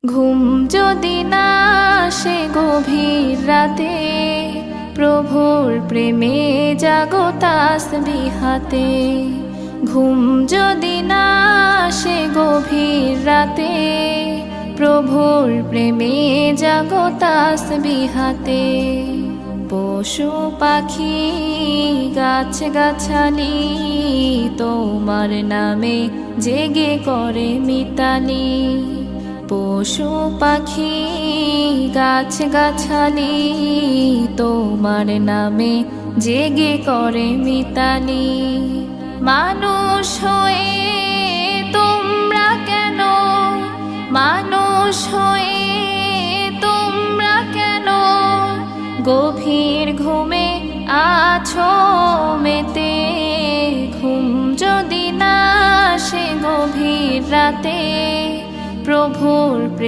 ঘুম যদি না আসে গভীর রাতে, প্রভুর প্রেমে জাগো তাসবিহাতে। ঘুম যদি না আসে গভীর রাতে, প্রভুর প্রেমে জাগো তাসবিহাতে। পশু পাখি গাছ গাছালি তোমার নামে জেগে করে মিতালি। পশু পাখি গাছ গাছালি তোমার নামে জেগে করে মিতালি। মানুষ হয়ে তোমরা কেন, মানুষ হয়ে তোমরা কেন গভীর ঘুমে আছো মেতে। ঘুম যদি না আসে গভীর রাতে, প্রভুর